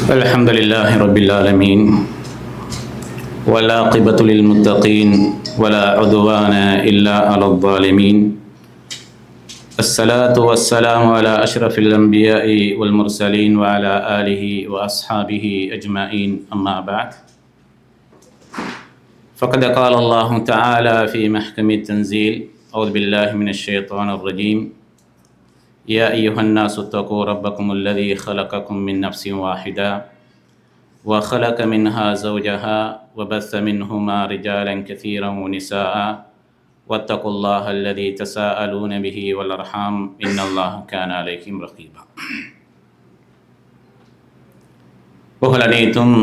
الحمد لله رب العالمين والعاقبة للمتقين ولا عدوان إلا على الظالمين. الصلاة والسلام على أشرف الأنبياء والمرسلين وعلى آله وأصحابه أجمعين، أما بعد، فقد قال الله تعالى في محكم التنزيل: أعوذ بالله من الشيطان الرجيم. يا أيها الناس اتقوا ربكم الذي خلقكم من نفس واحدة وخلق منها زوجها وبث منهما رجالا كثيرا ونساء واتقوا الله الذي تساءلون به والأرحام إن الله كان عليكم رقيبا. புகழனைத்தும்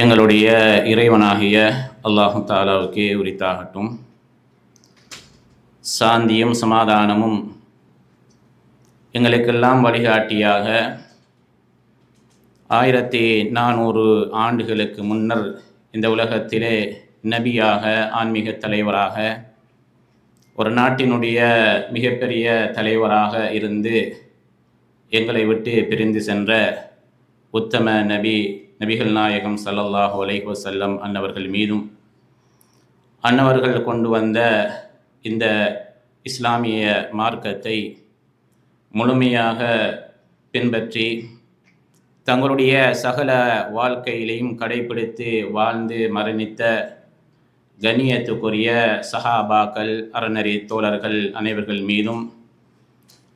எங்களுடைய இறைவனாகிய அல்லாஹு தஆலாவுக்கே உரித்தாகட்டும். சாந்தியும் சமாதானமும் எங்களுக்கெல்லாம் வழிகாட்டியாக 1400 ஆண்டுகளுக்கு முன்னர் இந்த உலகத்திலே நபியாக, ஆன்மீக தலைவராக, ஒரு நாட்டினுடைய மிகப்பெரிய தலைவராக இருந்து எங்களை விட்டு பிரிந்து சென்ற உத்தம நபிகள் நாயகம் ஸல்லல்லாஹு அலைஹி வஸல்லம் அன்னவர்கள் மீதும், அன்னவர்கள் கொண்டு வந்த இந்த இஸ்லாமிய மார்க்கத்தை முழுமையாக பின்பற்றி தங்களுடைய சகல வாழ்க்கையிலையும் கடைபிடித்து வாழ்ந்து மரணித்த கண்ணியத்துக்குரிய சஹாபாக்கள், அறநெறி தோழர்கள் அனைவர்கள் மீதும்,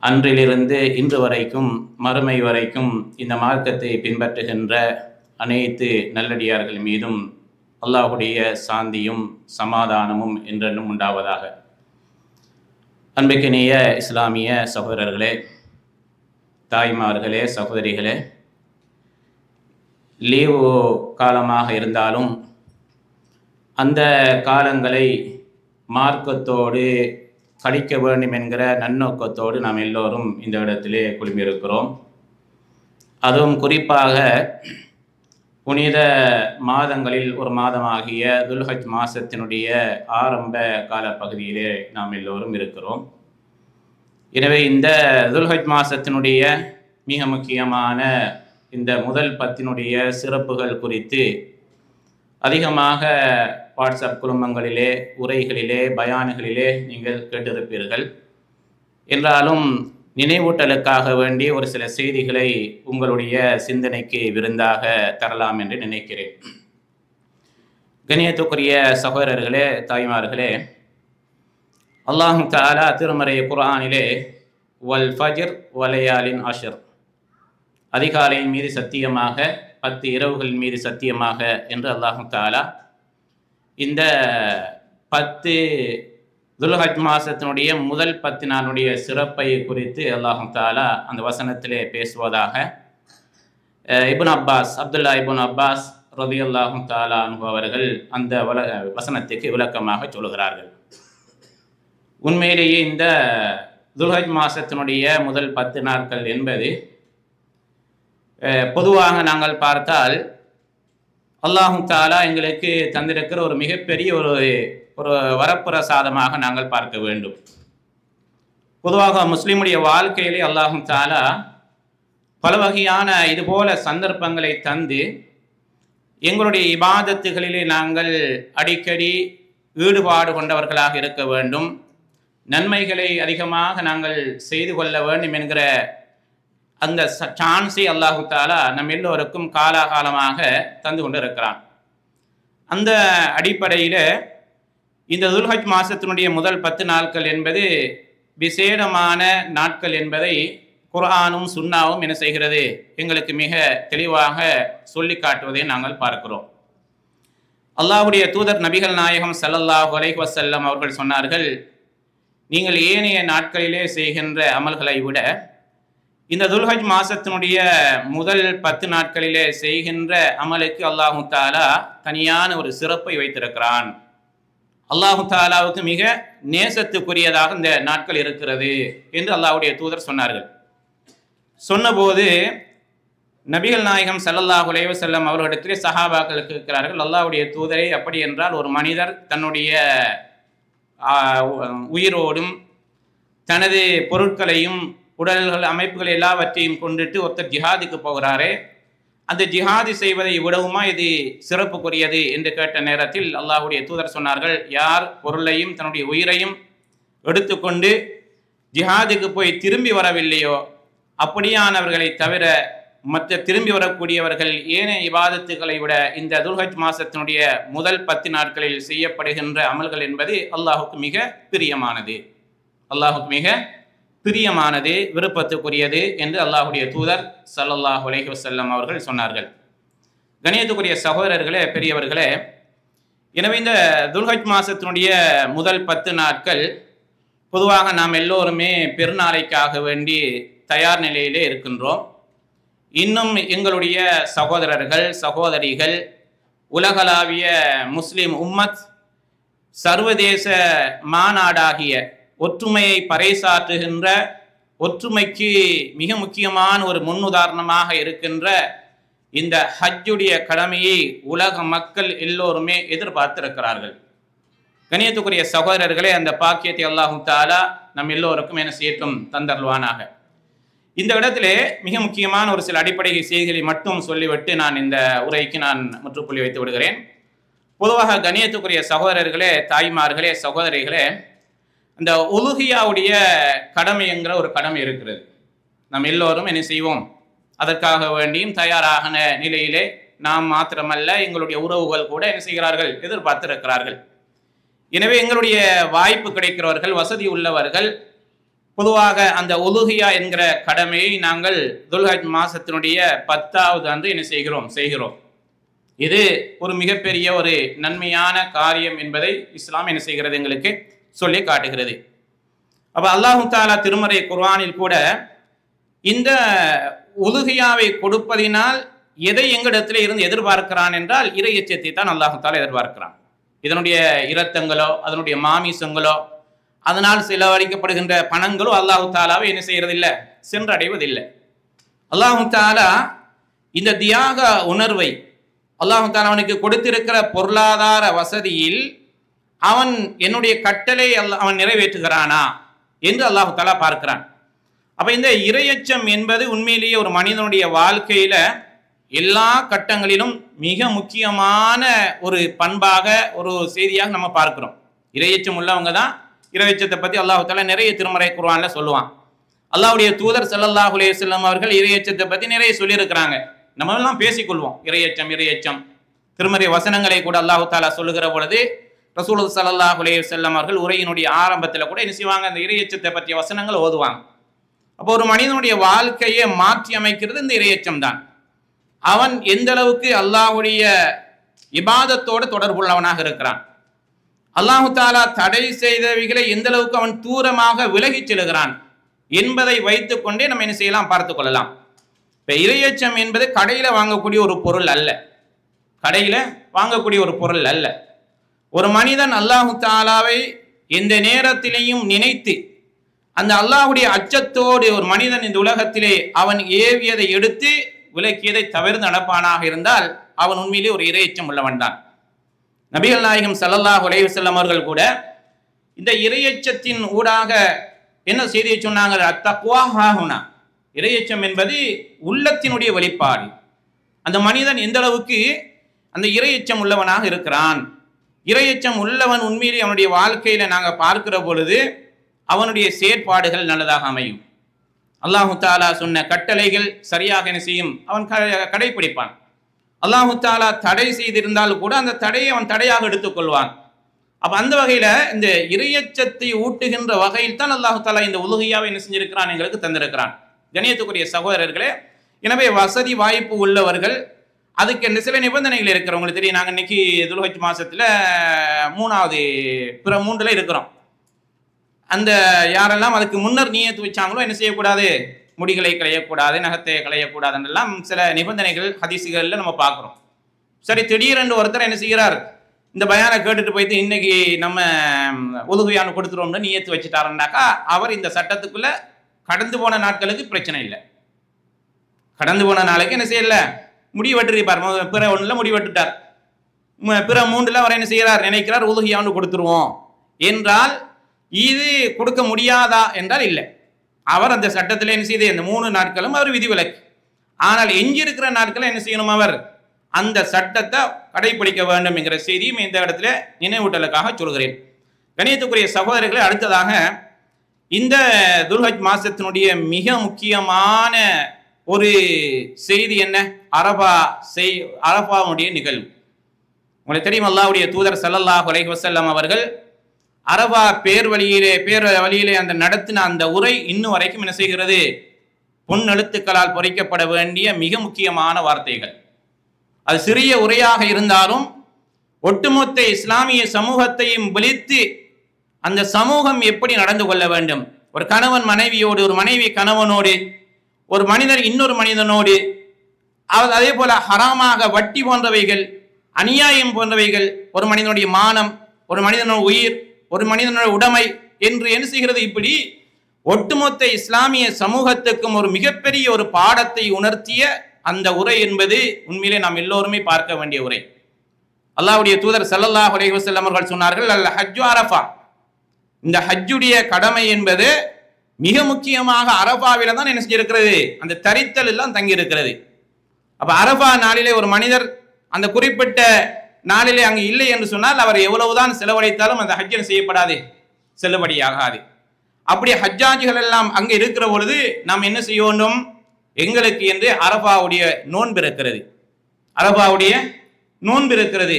அன்றிலிருந்து இன்று வரைக்கும் மறுமை வரைக்கும் இந்த மார்க்கத்தை பின்பற்றுகின்ற அனைத்து நல்லடியார்கள் மீதும் அல்லாஹுடைய சாந்தியும் சமாதானமும் என்றென்றும் உண்டாவதாக. அன்பிற்கினிய இஸ்லாமிய சகோதரர்களே, தாய்மார்களே, சகோதரிகளே, லீவு காலமாக இருந்தாலும் அந்த காலங்களை மார்க்கத்தோடு கழிக்க வேண்டும் என்கிற நன்னோக்கத்தோடு நாம் எல்லோரும் இந்த இடத்திலே குழுமியிருக்கிறோம். அதுவும் குறிப்பாக புனித மாதங்களில் ஒரு மாதமாகிய துல்ஹஜ் மாதத்தினுடைய ஆரம்ப கால பகுதியிலே நாம் எல்லோரும் இருக்கிறோம். எனவே இந்த துல்ஹஜ் மாதத்தினுடைய மிக முக்கியமான இந்த முதல் 10 சிறப்புகள் குறித்து அதிகமாக வாட்ஸ்அப் குழுமங்களிலே, உரைகளிலே, பயான்களிலே நீங்கள் கேட்டிருப்பீர்கள். என்றாலும் நினைவூட்டலுக்காக வேண்டி ஒரு சில செய்திகளை உங்களுடைய சிந்தனைக்கு விருந்தாக தரலாம் என்று நினைக்கிறேன். கண்ணியத்துக்குரிய சகோதரர்களே, தாய்மார்களே, அல்லாஹு தஆலா திருமறை குர்ஆனிலே வல் ஃபஜ்ர் வலையாலின் அஷ்ர், அதிகாலையின் மீது சத்தியமாக, 10 இரவுகளின் மீது சத்தியமாக என்று அல்லாஹு தஆலா இந்த 10 துல்ஹஜ் மாதத்தினுடைய முதல் 10 நாளுடைய சிறப்பை குறித்து அல்லாஹு தஆலா அந்த வசனத்திலே பேசுவதாக அப்துல்லா இப்னு அப்பாஸ் ரலியல்லாஹு தஆலா அன்ஹு அவர்கள் அந்த வசனத்துக்கு விளக்கமாக சொல்கிறார்கள். உண்மையிலேயே இந்த துல்ஹஜ் மாதத்தினுடைய முதல் 10 நாட்கள் என்பது பொதுவாக நாங்கள் பார்த்தால் அல்லாஹு தஆலா எங்களுக்கு தந்திருக்கிற ஒரு மிகப்பெரிய ஒரு வரப்பிரசாதமாக நாங்கள் பார்க்க வேண்டும். பொதுவாக முஸ்லிமுடைய வாழ்க்கையிலே அல்லாஹு தஆலா பல வகையான இதுபோல சந்தர்ப்பங்களை தந்து எங்களுடைய இபாதத்துகளிலே நாங்கள் அடிக்கடி ஈடுபாடு கொண்டவர்களாக இருக்க வேண்டும், நன்மைகளை அதிகமாக நாங்கள் செய்து கொள்ள வேண்டும் என்கிற அந்த சான்ஸை அல்லாஹு தஆலா நம் எல்லோருக்கும் காலாகாலமாக தந்து கொண்டிருக்கிறான். அந்த அடிப்படையில் இந்த துல்ஹஜ் மாதத்தினுடைய முதல் 10 நாட்கள் என்பது விசேடமான நாட்கள் என்பதை குர்ஆனும் சுன்னாவும் என்ன செய்கிறது, எங்களுக்கு மிக தெளிவாக சொல்லி காட்டுவதை நாங்கள் பார்க்கிறோம். அல்லாஹ்வுடைய தூதர் நபிகள் நாயகம் ஸல்லல்லாஹு அலைஹி வஸல்லம் அவர்கள் சொன்னார்கள், நீங்கள் ஏனைய நாட்களிலே செய்கின்ற அமல்களை விட இந்த துல்ஹஜ் மாதத்தினுடைய முதல் 10 நாட்களிலே செய்கின்ற அமலுக்கு அல்லாஹு தஆலா தனியான ஒரு சிறப்பை வைத்திருக்கிறான். அல்லாஹு தஆலாவுக்கு மிக நேசத்துக்குரியதாக இந்த நாட்கள் இருக்கிறது என்று அல்லாஹ்வுடைய தூதர் சொன்னார்கள். சொன்னபோது நபிகள் நாயகம் ஸல்லல்லாஹு அலைஹி வஸல்லம் அவர்களிடத்திலே சஹாபாக்கள் கேட்கிறார்கள், அல்லாஹ்வுடைய தூதரை, அப்படி என்றால் ஒரு மனிதர் தன்னுடைய உயிரோடும் தனது பொருட்களையும் உடல்கள் அமைப்புகள் எல்லாவற்றையும் கொண்டுட்டு ஒருத்தர் ஜிஹாதுக்கு போகிறாரே, அந்த ஜிஹாது செய்வதை விடவுமா இது சிறப்புக்குரியது என்று கேட்ட நேரத்தில் அல்லாஹ்வுடைய தூதர் சொன்னார்கள், யார் பொருளையும் தன்னுடைய உயிரையும் எடுத்துக்கொண்டு ஜிஹாதுக்கு போய் திரும்பி வரவில்லையோ அப்படியானவர்களை தவிர மற்ற திரும்பி வரக்கூடியவர்கள் ஏனைய இபாதத்துகளை விட இந்த துல்ஹஜ் மாசத்தினுடைய முதல் 10 நாட்களில் செய்யப்படுகின்ற அமல்கள் என்பது அல்லாஹுக்கு மிக பிரியமானது, அல்லாஹுக்கு மிக பிரியமானது, விருப்பத்துக்குரியது என்று அல்லாஹுடைய தூதர் ஸல்லல்லாஹு அலைஹி வஸல்லம் அவர்கள் சொன்னார்கள். கணியத்துக்குரிய சகோதரர்களே, பெரியவர்களே, எனவே இந்த துல்ஹஜ் மாசத்தினுடைய முதல் 10 நாட்கள் பொதுவாக நாம் எல்லோருமே பெருநாளைக்காக வேண்டி தயார் நிலையிலே இருக்கின்றோம். இன்னும் எங்களுடைய சகோதரர்கள் சகோதரிகள் உலகளாவிய முஸ்லிம் உம்மத் சர்வதேச மாநாடாகிய ஒற்றுமையை பறைசாற்றுகின்ற, ஒற்றுமைக்கு மிக முக்கியமான ஒரு முன்னுதாரணமாக இருக்கின்ற இந்த ஹஜ்ஜுடைய கடமையை உலக மக்கள் எல்லோருமே எதிர்பார்த்திருக்கிறார்கள். கணியத்துக்குரிய சகோதரர்களே, அந்த பாக்கியத்தை அல்லாஹு தஆலா நம் எல்லோருக்கும் என்ன செய்யட்டும் தந்தருள்வானாக. இந்த இடத்திலே மிக முக்கியமான ஒரு சில அடிப்படை செய்திகளை மட்டும் சொல்லிவிட்டு நான் இந்த உரைக்கு நான் முற்றுப்புள்ளி வைத்து விடுகிறேன். பொதுவாக கணியத்துக்குரிய சகோதரர்களே, தாய்மார்களே, சகோதரிகளே, இந்த உலுஹியாவுடைய கடமை என்கிற ஒரு கடமை இருக்கிறது. நாம் எல்லோரும் என்ன செய்வோம், அதற்காக வேண்டியும் தயாராக நிலையிலே நாம் மாத்திரமல்ல எங்களுடைய உறவுகள் கூட என்ன செய்கிறார்கள், எதிர்பார்த்திருக்கிறார்கள். எனவே எங்களுடைய வாய்ப்பு கிடைக்கிறவர்கள், வசதி உள்ளவர்கள் பொதுவாக அந்த உலுஹியா என்கிற கடமையை நாங்கள் துல்ஹஜ் மாசத்தினுடைய 10வது அன்று என்ன செய்கிறோம். இது ஒரு மிகப்பெரிய ஒரு நன்மையான காரியம் என்பதை இஸ்லாம் என்ன செய்கிறது, எங்களுக்கு சொல்லி காட்டுகிறது. அப்ப அல்லாஹு தஆலா திருமறை குர்ஆனில் கூட இந்த உலுஹியாவை கொடுப்பதினால் எதை எங்களிடத்திலே இருந்து எதிர்பார்க்கிறான் என்றால் இறை எச்சத்தை தான் அல்லாஹு தஆலா எதிர்பார்க்கிறான். இதனுடைய இரத்தங்களோ அதனுடைய மாமிசங்களோ அதனால் செலவழிக்கப்படுகின்ற பணங்களோ அல்லாஹு தஆலாவை என்ன செய்யறதில்லை, சென்றடைவதில்லை. அல்லாஹு தஆலா இந்த தியாக உணர்வை அல்லாஹு தஆலா அவனுக்கு கொடுத்திருக்கிற பொருளாதார வசதியில் அவன் என்னுடைய கட்டளை அவன் நிறைவேற்றுகிறானா என்று அல்லாஹு தஆலா பார்க்கிறான். அப்ப இந்த இறையச்சம் என்பது உண்மையிலேயே ஒரு மனிதனுடைய வாழ்க்கையில எல்லா கட்டங்களிலும் மிக முக்கியமான ஒரு பண்பாக, ஒரு செய்தியாக நம்ம பார்க்கிறோம். இறையச்சம் உள்ளவங்க தான் இறையச்சத்தை பத்தி அல்லாஹு தஆலா நிறைய திருமறை குர்ஆன்ல சொல்லுவான். அல்லாஹ்வுடைய தூதர் ஸல்லல்லாஹு அலைஹி வஸல்லம் அவர்கள் இறையச்சத்தை பத்தி நிறைய சொல்லியிருக்கிறாங்க. நம்ம எல்லாம் பேசிக்கொள்வோம், இறையச்சம். திருமறை வசனங்களை கூட அல்லாஹு தஆலா சொல்லுகிற பொழுது ரசூல் ஸல்லல்லாஹு அலைஹி வஸல்லம் அவர்கள் உரையினுடைய ஆரம்பத்தில் கூட என்ன செய்வாங்க, அந்த இறையச்சத்தை பற்றிய வசனங்கள் ஓதுவாங்க. அப்போ ஒரு மனிதனுடைய வாழ்க்கையை மாற்றி அமைக்கிறது இந்த இறையச்சம் தான். அவன் எந்த அளவுக்கு அல்லாஹ்வுடைய இபாதத்தோடு தொடர்புள்ளவனாக இருக்கிறான், அல்லாஹு தஆலா தடை செய்தவைகளை எந்த அளவுக்கு அவன் தூரமாக விலகிச் செல்கிறான் என்பதை வைத்துக் கொண்டே நம்ம என்ன செய்யலாம், பார்த்து கொள்ளலாம். இப்ப இறையச்சம் என்பது கடையில வாங்கக்கூடிய ஒரு பொருள் அல்ல, ஒரு மனிதன் அல்லாஹு தஆலாவை எந்த நேரத்திலேயும் நினைத்து அந்த அல்லாஹ்வுடைய அச்சத்தோடு ஒரு மனிதன் இந்த உலகத்திலே அவன் ஏவியதை எடுத்து விலக்கியதை தவிர்த்து நடப்பானாக இருந்தால் அவன் உண்மையிலே ஒரு இறையச்சம் உள்ளவன் தான். நபிகள் நாயகம் ஸல்லல்லாஹு அலைஹி வஸல்லம் அவர்கள் கூட இந்த இறையச்சத்தின் ஊடாக என்ன செய்தியை சொன்னாங்க, அத்தக்வா ஹாஹுனா, இறையச்சம் என்பது உள்ளத்தினுடைய வெளிப்பாடு. அந்த மனிதன் எந்த அளவுக்கு அந்த இறையச்சம் உள்ளவனாக இருக்கிறான், இறையச்சம் உள்ளவன் உண்மையிலே அவனுடைய வாழ்க்கையில நாங்கள் பார்க்கிற பொழுது அவனுடைய செயற்பாடுகள் நல்லதாக அமையும். அல்லாஹு தஆலா சொன்ன கட்டளைகள் சரியாக என்ன செய்யும், அவன் கடைபிடிப்பான். அல்லாஹு தஆலா தடை செய்திருந்தால் கூட அந்த தடையை அவன் தடையாக எடுத்துக்கொள்வான். அப்ப அந்த வகையில இந்த இறையச்சத்தை ஊட்டுகின்ற வகையில் தான் அல்லாஹு தஆலா இந்த உலுஹியாவை என்ன செஞ்சிருக்கிறான், எங்களுக்கு தந்திருக்கிறான். கணியத்துக்குரிய சகோதரர்களே, எனவே வசதி வாய்ப்பு உள்ளவர்கள் அதுக்கு சில நிபந்தனைகள் இருக்கிறவங்களுக்கு தெரியும். நாங்கள் இன்னைக்கு துல்ஹஜ் மாசத்துல 3வது பிற 3ல இருக்கிறோம். அந்த யாரெல்லாம் அதுக்கு முன்னர் நியத்து வச்சாங்களோ என்ன செய்யக்கூடாது, முடிகளை களையக்கூடாது, நகத்தை களையக்கூடாதுன்னெல்லாம் சில நிபந்தனைகள் ஹதீசுகளில் நம்ம பார்க்குறோம். சரி, திடீரென்று ஒருத்தர் என்ன செய்கிறார், இந்த பயானை கேட்டுட்டு போயிட்டு இன்னைக்கு நம்ம உலுஹியான்னு கொடுத்துருவோம்னு நியத்து வச்சுட்டாருன்னாக்கா அவர் இந்த சட்டத்துக்குள்ள கடந்து போன நாட்களுக்கு பிரச்சனை இல்லை. கடந்து போன நாளைக்கு என்ன செய்யல, முடி வெட்டிருப்பார். பிற 1ல முடி வெட்டுட்டார், பிற 3ல அவர் என்ன செய்கிறார், நினைக்கிறார் உலுஹியான்னு கொடுத்துருவோம் என்றால் இது கொடுக்க முடியாதா என்றால் இல்லை. அவர் அந்த சட்டத்தில் என்ன செய்து இந்த 3 நாட்களும் அவர் விதிவிலக்கு. ஆனால் எஞ்சி இருக்கிற நாட்களை என்ன செய்யணும், அவர் அந்த சட்டத்தை கடைபிடிக்க வேண்டும் என்கிற செய்தியும் இந்த இடத்துல நினைவூட்டலுக்காக சொல்கிறேன். கணியத்துக்குரிய சகோதரர்களை, அடுத்ததாக இந்த துல்ஹஜ் மாசத்தினுடைய மிக முக்கியமான ஒரு செய்தி என்ன, அரபாவுடைய நிகழ்வு. உங்களுக்கு தெரியும், அல்லாஹ்வுடைய தூதர் ஸல்லல்லாஹு அலைஹி வஸல்லம் அவர்கள் அரபா பேர் வழியிலே அந்த நடத்தின அந்த உரை இன்னும் வரைக்கும் என்ன செய்கிறது, பொன் எழுத்துக்களால் பொறிக்கப்பட வேண்டிய மிக முக்கியமான வார்த்தைகள். அது சிறிய உரையாக இருந்தாலும் ஒட்டுமொத்த இஸ்லாமிய சமூகத்தையும் விழித்து அந்த சமூகம் எப்படி நடந்து கொள்ள வேண்டும், ஒரு கணவன் மனைவியோடு, ஒரு மனைவி கணவனோடு, ஒரு மனிதர் இன்னொரு மனிதனோடு, அதே போல ஹராமாக வட்டி போன்றவைகள், அநியாயம் போன்றவைகள், ஒரு மனிதனுடைய மானம், ஒரு மனிதனுடைய உயிர், ஒரு மனிதனுடைய உடைமை என்று என்ன செய்கிறது, இப்படி ஒட்டுமொத்த இஸ்லாமிய சமூகத்துக்கும் ஒரு மிகப்பெரிய ஒரு பாடத்தை உணர்த்திய அந்த உரை என்பது உண்மையிலே நாம் எல்லோருமே பார்க்க வேண்டிய உரை. அல்லாஹ்வுடைய தூதர் ஸல்லல்லாஹு அலைஹி வஸல்லம் அவர்கள் சொன்னார்கள், அல் ஹஜ்ஜு அரஃபா, இந்த ஹஜ்ஜுடைய கடமை என்பது மிக முக்கியமாக அரஃபாவில தான் என்ன செஞ்சிருக்கிறது, அந்த தரித்தல் எல்லாம் தங்கி இருக்கிறது. அப்ப அரஃபா நாளிலே ஒரு மனிதர் அந்த குறிப்பிட்ட நாளிலே அங்கு இல்லை என்று சொன்னால் அவர் எவ்வளவுதான் செலவழித்தாலும் அந்த ஹஜ்ஜில் செய்யப்படாது, செல்லுபடியாகாது. அப்படி ஹஜ்ஜாஜிகள் எல்லாம் அங்கு இருக்கிற பொழுது நாம் என்ன செய்ய வேண்டும், எங்களுக்கு என்று அரஃபாவுடைய நோன்பு இருக்கிறது, அரஃபாவுடைய நோன்பு இருக்கிறது.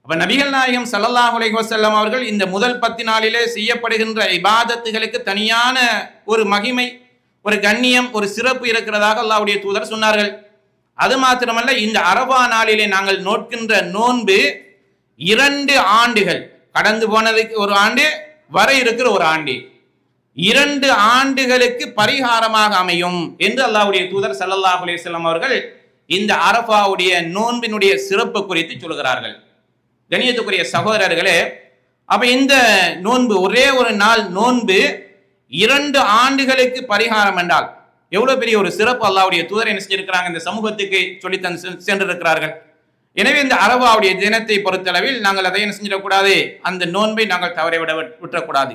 அப்ப நபிகள் நாயகம் ஸல்லல்லாஹு அலைஹி வஸல்லம் அவர்கள் இந்த முதல் 10 நாளிலே செய்யப்படுகின்ற இபாதத்துகளுக்கு தனியான ஒரு மகிமை, ஒரு கண்ணியம், ஒரு சிறப்பு இருக்கிறதாக அல்லாஹ்வுடைய தூதர் சொன்னார்கள். அது மாத்திரமல்ல, இந்த அரபா நாளிலே நாங்கள் நோட்கின்ற நோன்பு 2 ஆண்டுகள், கடந்து போனதுக்கு ஒரு ஆண்டு, வர இருக்கிற ஒரு ஆண்டு, 2 ஆண்டுகளுக்கு பரிகாரமாக அமையும் என்று அல்லாஹ்வுடைய தூதர் ஸல்லல்லாஹு அலைஹி வஸல்லம் அவர்கள் இந்த அரஃபாவுடைய நோன்பினுடைய சிறப்பு குறித்து சொல்கிறார்கள். கணியத்துக்குரிய சகோதரர்களே, அப்ப இந்த நோன்பு, ஒரே ஒரு நாள் நோன்பு 2 ஆண்டுகளுக்கு பரிகாரம் என்றால் எவ்வளவு பெரிய ஒரு சிறப்பு அல்லாஹ்வுடைய தூதர் என்ன செஞ்சிருக்கிறாங்க, இந்த சமூகத்துக்கு சொல்லி சென்றிருக்கிறார்கள். எனவே இந்த அரபாவுடைய தினத்தை பொறுத்தளவில் நாங்கள் அதை என்ன செஞ்சிடக்கூடாது, அந்த நோன்பை நாங்கள் விட்டுறக்கூடாது.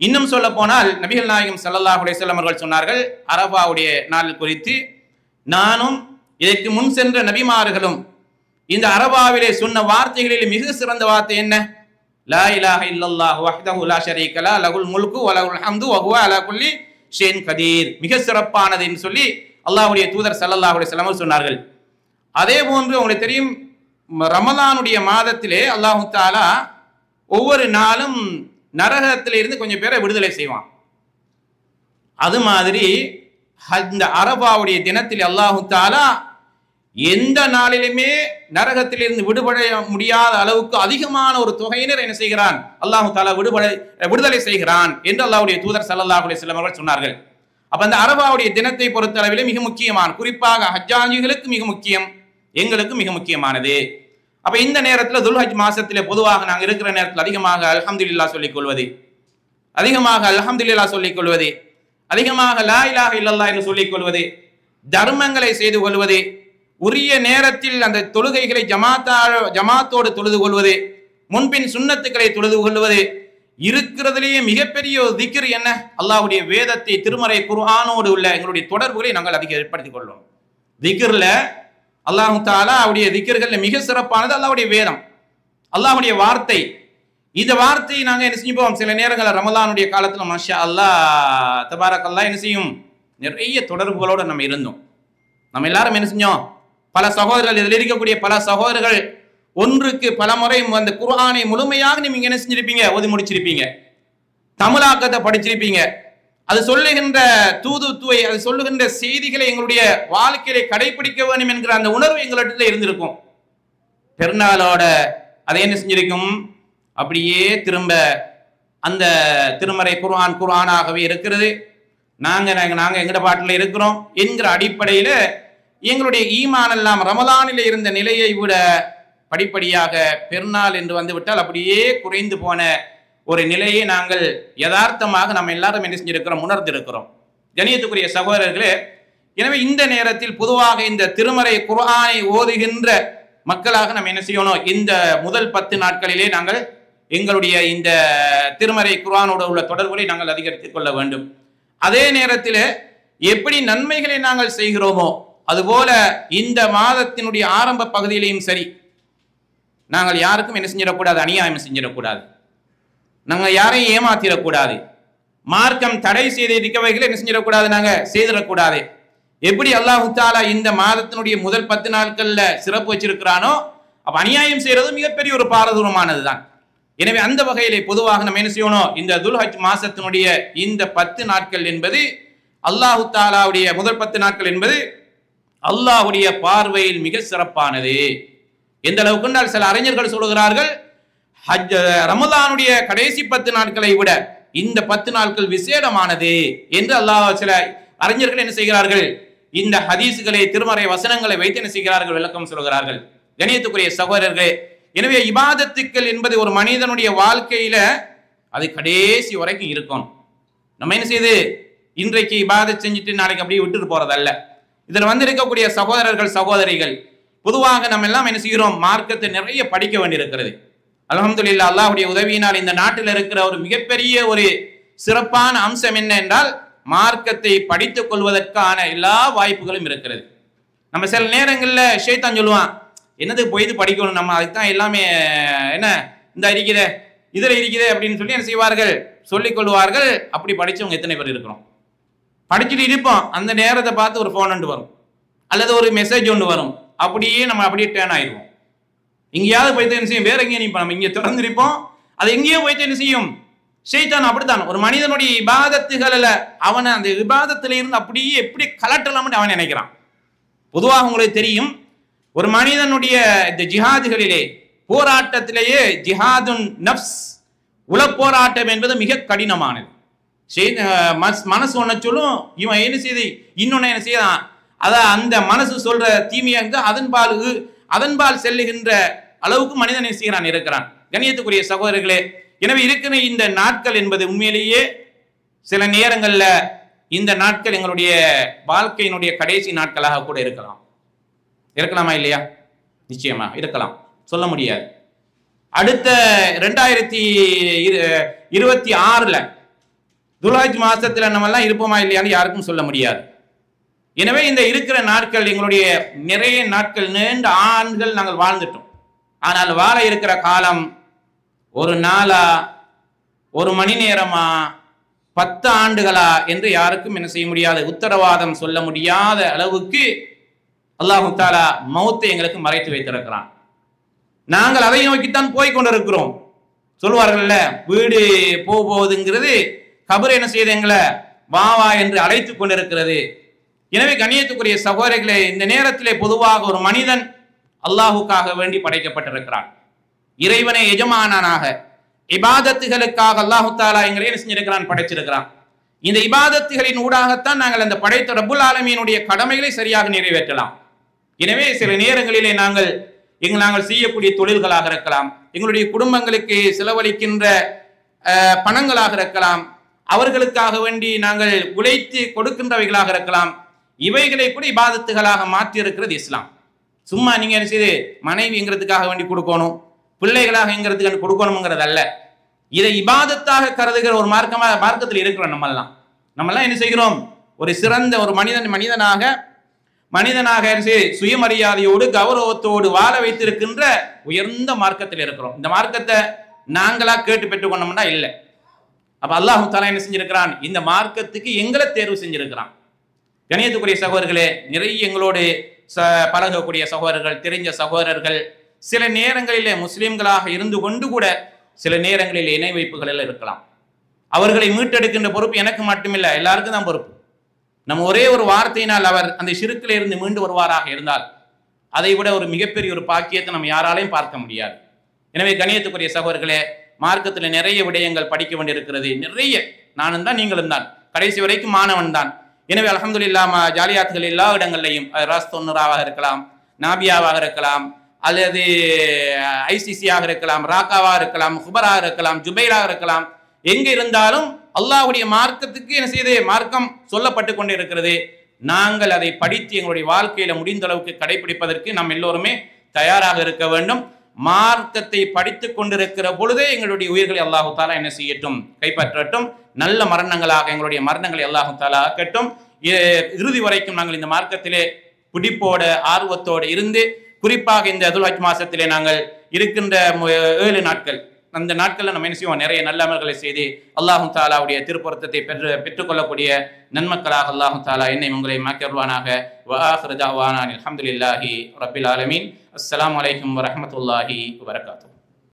இன்னும் சொல்ல போனால் நபிகள் நாயகம் ஸல்லல்லாஹு அலைஹி வஸல்லம் அவர்கள் சொன்னார்கள், அரபாவுடைய நாள் குறித்து, நானும் இதற்கு முன் சென்ற நபிமார்களும் இந்த அரபாவிலே சொன்ன வார்த்தைகளில் மிக சிறந்த வார்த்தை என்ன, லா இலாஹ இல்லல்லாஹு வஹ்தஹு லா ஷரீக லஹு லஹுல் முல்கு வ லஹுல் ஹம்து வ ஹுவ அலா குல்லி ஷைஇன் கதீர், மிக சிறப்பானது என்று சொல்லி அல்லாஹ்வுடைய தூதர் ஸல்லல்லாஹு அலைஹி வஸல்லம் சொன்னார்கள். அதே போன்று உங்களுக்கு தெரியும், ரமலானுடைய மாதத்திலே அல்லாஹ் தஆலா ஒவ்வொரு நாளும் நரகத்திலிருந்து கொஞ்சம் பேரை விடுதலை செய்வான். அது மாதிரி இந்த அரபாவுடைய தினத்தில் அல்லாஹ் தஆலா எந்த நாளிலுமே நரகத்திலிருந்து விடுபட முடியாத அளவுக்கு அதிகமான ஒரு தொகையினர் என்ன செய்கிறான், அல்லாஹ் தஆலா விடுதலை செய்கிறான் என்று அல்லாஹ்வுடைய தூதர் ஸல்லல்லாஹு அலைஹி வஸல்லம் அவர்கள் சொன்னார்கள். அப்ப அந்த அரபாவுடைய தினத்தை பொறுத்தளவிலே மிக முக்கியமான, குறிப்பாக ஹஜ்ஜாஜிகளுக்கு மிக முக்கியம், எங்களுக்கு மிக முக்கியமானது. அப்ப இந்த நேரத்தில் துல்ஹஜ் மாசத்திலே பொதுவாக நாங்கள் இருக்கிற நேரத்தில் அதிகமாக அல்ஹம்துலில்லாஹ் சொல்லிக் கொள்வது, அதிகமாக அல்ஹம்துலில்லாஹ் சொல்லிக் கொள்வது, அதிகமாக லா இலாஹ இல்லல்லாஹ் என்று சொல்லிக் கொள்வது, தர்மங்களை செய்து கொள்வது, உரிய நேரத்தில் அந்த தொழுகைகளை ஜமாத்தோடு தொழுது கொள்வது, முன்பின் சுன்னத்துக்களை தொழுது கொள்வது, இருக்கிறதுலேயே மிகப்பெரிய ஒரு திக்ர் என்ன, அல்லாஹ்வுடைய வேதத்தை, திருமறை குர்ஆனோடு உள்ள எங்களுடைய தொடர்புகளை நாங்கள் அதிக ஏற்படுத்திக் கொள்வோம். திக்ர்ல அல்லாஹ் தஆலா அவருடைய திக்ர்கள் மிக சிறப்பானது அல்லாஹ்வுடைய வேதம், அல்லாஹ்வுடைய வார்த்தை. இந்த வார்த்தையை நாங்கள் என்ன செஞ்சுப்போம், சில நேரங்களில் ரமலானுடைய காலத்தில் மாஷா அல்லாஹ் தபாரக்கல்லாஹ் என்ன செய்யும், நிறைய தொடர்புகளோடு நம்ம இருந்தோம். நம்ம எல்லாரும் என்ன செஞ்சோம், பல சகோதரர்கள், இதில் இருக்கக்கூடிய பல சகோதரர்கள் ஒன்றுக்கு பல முறை அந்த குர்ஆனை முழுமையாக நீங்க என்ன செஞ்சிருப்பீங்க, ஓதி முடிச்சிருப்பீங்க, தமிழாக்கத்தை படிச்சிருப்பீங்க. அது சொல்லுகின்ற தூதுத்துவை, அது சொல்லுகின்ற செய்திகளை எங்களுடைய வாழ்க்கையில கடைபிடிக்க வேண்டும் என்கிற அந்த உணர்வு எங்களிடத்துல இருந்திருக்கும். பெருநாளோட அதை என்ன செஞ்சிருக்கும், அப்படியே திரும்ப அந்த திருமறை குர்ஆனாகவே இருக்கிறது, நாங்க எங்கட பாட்டில் இருக்கிறோம் என்கிற அடிப்படையில எங்களுடைய ஈமான் எல்லாம் ரமலானில் இருந்த நிலையை விட படிப்படியாக பெருநாள் என்று வந்து விட்டால் அப்படியே குறைந்து போன ஒரு நிலையை நாங்கள் யதார்த்தமாக நம்ம எல்லாரும் என்ன செஞ்சிருக்கிறோம், உணர்ந்திருக்கிறோம். கணியத்துக்குரிய சகோதரர்களே, எனவே இந்த நேரத்தில் பொதுவாக இந்த திருமறை குர்ஆனை ஓதுகின்ற மக்களாக நம்ம என்ன செய்யணும், இந்த முதல் 10 நாட்களிலே நாங்கள் எங்களுடைய இந்த திருமறை குர்ஆனோடு உள்ள தொடர்புகளை நாங்கள் அதிகரித்துக் கொள்ள வேண்டும். அதே நேரத்தில் எப்படி நன்மைகளை நாங்கள் செய்கிறோமோ அதுபோல இந்த மாதத்தினுடைய ஆரம்ப பகுதியிலையும் சரி, நாங்கள் யாருக்கும் என்ன செஞ்சிடக்கூடாது, அநியாயம் செஞ்சிடக்கூடாது, நாங்கள் யாரையும் ஏமாத்திடக்கூடாது, மார்க்கம் தடை செய்திருக்கவைகளை என்ன செஞ்சிடக்கூடாது, நாங்கள் செய்திடக்கூடாது. எப்படி அல்லாஹ் தஆலா இந்த மாதத்தினுடைய முதல் 10 நாட்கள்ல சிறப்பு வச்சிருக்கிறானோ, அப்ப அநியாயம் செய்யறது மிகப்பெரிய ஒரு பாரதூரமானது தான். எனவே அந்த வகையிலே பொதுவாக நம்ம என்ன செய்யணும், இந்த துல்ஹஜ் மாசத்தினுடைய இந்த 10 நாட்கள் என்பது அல்லாஹ் தஆலாவுடைய முதல் 10 நாட்கள் என்பது அல்லாஹ்வுடைய பார்வையில் மிக சிறப்பானது. எந்த அளவுக்கு என்றால் சில அறிஞர்கள் சொல்கிறார்கள், ரமலானுடைய கடைசி 10 நாட்களை விட இந்த 10 நாட்கள் விசேடமானது என்று அல்லாஹ் சில அறிஞர்கள் என்ன செய்கிறார்கள், இந்த ஹதீஸ்களை திருமறை வசனங்களை வைத்து என்ன செய்கிறார்கள், விளக்கம் சொல்கிறார்கள். கணியத்துக்குரிய சகோதரர்களே, எனவே இபாதத்துக்கள் என்பது ஒரு மனிதனுடைய வாழ்க்கையில அது கடைசி வரைக்கும் இருக்கும். நம்ம என்ன செய்து இன்றைக்கு இபாதத் செஞ்சுட்டு நாளைக்கு அப்படியே விட்டுட்டு போறதல்ல. இதில் வந்து இருக்கக்கூடிய சகோதரர்கள் சகோதரிகள் பொதுவாக நம்ம எல்லாம் என்ன செய்கிறோம், மார்க்கத்தை நிறைய படிக்க வேண்டியிருக்கிறது. அல்ஹம்துலில்லாஹ், அல்லாஹ்வுடைய உதவியினால் இந்த நாட்டில் இருக்கிற ஒரு மிகப்பெரிய ஒரு சிறப்பான அம்சம் என்ன என்றால் மார்க்கத்தை படித்துக் கொள்வதற்கான எல்லா வாய்ப்புகளும் இருக்கிறது. நம்ம சில நேரங்களில் ஷைத்தான் சொல்லுவான், என்னது போய் படிக்கணும், நம்ம அதுதான் எல்லாமே என்ன இந்த இருக்குதே இதில் இருக்குதே அப்படின்னு சொல்லி என்ன செய்வார்கள், சொல்லிக் கொள்வார்கள். அப்படி படித்தவங்க எத்தனை பேர் இருக்கிறோம்? படிச்சுட்டு இருப்போம், அந்த நேரத்தை பார்த்து ஒரு ஃபோன் ஒன்று வரும் அல்லது ஒரு மெசேஜ் ஒன்று வரும், அப்படியே நம்ம அப்படியே டேர்ன் ஆயிடுவோம். எங்கேயாவது போய்த்து என்ன செய்யும், வேற எங்கேயும் நிற்போம், நம்ம இங்கே திறந்திருப்போம், அது எங்கேயோ போய்த்து என்ன செய்யும், ஷைத்தான் அப்படித்தான் ஒரு மனிதனுடைய இபாதத்துகளில் அவனை அந்த இபாதத்தில் இருந்து அப்படியே எப்படி கலட்டலாம்னு அவன் நினைக்கிறான். பொதுவாக உங்களுக்கு தெரியும், ஒரு மனிதனுடைய இந்த ஜிஹாதுகளிலே போராட்டத்திலேயே ஜிஹாதுன் நப்ஸ் உல போராட்டம் என்பது மிக கடினமானது. மனசு ஒன்ன சொல்லும், இவன் என்ன செய்து இன்னொன்னு என்ன செய்யலாம், அதான் அந்த மனசு சொல்ற தீமையாக அதன்பால் செல்லுகின்ற அளவுக்கு மனிதன் என்ன செய்கிறான் இருக்கிறான். கண்ணியத்துக்குரிய சகோதரர்களே, எனவே இருக்கிற இந்த நாட்கள் என்பது உண்மையிலேயே சில நேரங்களில் இந்த நாட்கள் எங்களுடைய வாழ்க்கையினுடைய கடைசி நாட்களாக கூட இருக்கலாமா இல்லையா? நிச்சயமா இருக்கலாம், சொல்ல முடியாது. அடுத்த 2026 துல்ஹஜ் மாசத்துல நம்ம எல்லாம் இருப்போமா இல்லையான்னு யாருக்கும் சொல்ல முடியாது. எனவே இந்த இருக்கிற நாட்கள் எங்களுடைய நிறைய நாட்கள், நீண்ட ஆண்டுகள் நாங்கள் வாழ்ந்துட்டோம். ஆனால் வாழ இருக்கிற காலம் ஒரு நாளா, ஒரு மணி நேரமா, 10 ஆண்டுகளா என்று யாருக்கும் என்ன செய்ய முடியாது, உத்தரவாதம் சொல்ல முடியாத அளவுக்கு அல்லாஹ் தஆலா மௌத்தை எங்களுக்கு மறைத்து வைத்திருக்கிறான். நாங்கள் அதை நோக்கித்தான் போய்கொண்டிருக்கிறோம். சொல்வார்கள்ல, வீடு போகுதுங்கிறது கபர் என்ன செய்யுது, எங்களை வா என்று அழைத்து கொண்டிருக்கிறது. எனவே கண்ணியத்துக்குரிய சகோதரர்களே, இந்த நேரத்திலே பொதுவாக ஒரு மனிதன் அல்லாஹுக்காக வேண்டி படைக்கப்பட்டிருக்கிறான். இறைவனை எஜமானானாக இபாதத்துகளுக்காக அல்லாஹு தஆலா எங்களை என்ன செஞ்சிருக்கிறான், படைச்சிருக்கிறான். இந்த இபாதத்துகளின் ஊடாகத்தான் நாங்கள் அந்த படைத்த ரப்புல் ஆலமீனுடைய கடமைகளை சரியாக நிறைவேற்றலாம். எனவே சில நேரங்களிலே நாங்கள் செய்யக்கூடிய தொழில்களாக இருக்கலாம், எங்களுடைய குடும்பங்களுக்கு செலவழிக்கின்ற பணங்களாக இருக்கலாம், அவர்களுக்காக வேண்டி நாங்கள் உழைத்து கொடுக்கின்றவைகளாக இருக்கலாம், இவைகளை கூட இபாதத்துகளாக மாற்றி இருக்கிறது இஸ்லாம். சும்மா நீங்க என்ன செய்து மனைவிங்கிறதுக்காக வேண்டி கொடுக்கணும், பிள்ளைகளாக எங்கிறதுக்கு கொடுக்கணுங்கிறது அல்ல. இதை இபாதத்தாக கருதுகிற ஒரு மார்க்கத்தில் இருக்கிறோம். நம்மெல்லாம் என்ன செய்கிறோம், ஒரு சிறந்த ஒரு மனிதனாக சுயமரியாதையோடு கௌரவத்தோடு வாழ வைத்திருக்கின்ற உயர்ந்த மார்க்கத்தில் இருக்கிறோம். இந்த மார்க்கத்தை நாங்களா கேட்டு பெற்றுக்கொண்டோம்னா இல்லை. அப்ப அல்லாஹ் தஆலா என்ன செஞ்சிருக்கிறான், இந்த மார்க்கத்துக்கு எங்களை தேர்வு செஞ்சிருக்கிறான். கணியத்துக்குரிய சகோதரர்களே, நிறைய எங்களோடு பழகக்கூடிய சகோதரர்கள், தெரிஞ்ச சகோதரர்கள் சில நேரங்களிலே முஸ்லிம்களாக இருந்து கொண்டு கூட சில நேரங்களில் இணை வைப்புகளில் இருக்கலாம். அவர்களை மீட்டெடுக்கின்ற பொறுப்பு எனக்கு மட்டுமில்லை, எல்லாருக்கும் தான் பொறுப்பு. நம்ம ஒரே ஒரு வார்த்தையினால் அவர் அந்த ஷிர்க்கில் இருந்து மீண்டு வருவாராக இருந்தால் அதை விட ஒரு மிகப்பெரிய ஒரு பாக்கியத்தை நம்ம யாராலையும் பார்க்க முடியாது. எனவே கணியத்துக்குரிய சகோதரர்களே, மார்க்கத்தில் நிறைய விடயங்கள் படிக்க வேண்டியிருக்கிறது. நிறைய, நானும் தான் நீங்களும் தான், கடைசி வரைக்கும் மாணவன் தான். எனவே அல்ஹம்துலில்லாஹ் ஜாலியாத்துகள் எல்லா இடங்கள்லையும், ராஸ் 90 இருக்கலாம், நாபியாவாக இருக்கலாம், அல்லது ஐசிசியாக இருக்கலாம், ராக்காவாக இருக்கலாம், ஹுபராக இருக்கலாம், ஜுபைராக இருக்கலாம், எங்க இருந்தாலும் அல்லாஹ்வுடைய மார்க்கத்துக்கு என்ன செய்து மார்க்கம் சொல்லப்பட்டு கொண்டு இருக்கிறது. நாங்கள் அதை படித்து எங்களுடைய வாழ்க்கையில முடிந்த அளவுக்கு கடைபிடிப்பதற்கு நாம் எல்லோருமே தயாராக இருக்க வேண்டும். மார்க்கத்தை படித்து கொண்டிருக்கிற பொழுதே எங்களுடைய உயிர்களை அல்லாஹு தாலா என்ன செய்யட்டும், கைப்பற்றட்டும். நல்ல மரணங்களாக எங்களுடைய மரணங்களை அல்லாஹு தாலா ஆக்கட்டும். இறுதி வரைக்கும் நாங்கள் இந்த மார்க்கத்திலே பிடிப்போட ஆர்வத்தோடு இருந்து, குறிப்பாக இந்த துல்ஹஜ் மாசத்திலே நாங்கள் இருக்கின்ற 7 நாட்கள், அந்த நாட்களில் நம்ம என்ன செய்வோம், நிறைய நல்ல அமல்களை செய்து அல்லாஹு தாலாவுடைய திருப்பொருத்தத்தை பெற்றுக்கொள்ளக்கூடிய நன்மக்களாக அல்லாஹு தாலா என்னை உங்களை மாக்கிடுவானாக. வ ஆகிரு தஅவானா அல்ஹம்துலில்லாஹி ரப்பில் ஆலமீன். அஸ்ஸலாமு அலைக்கும் வரஹ்மத்துல்லாஹி வபரகாத்துஹு.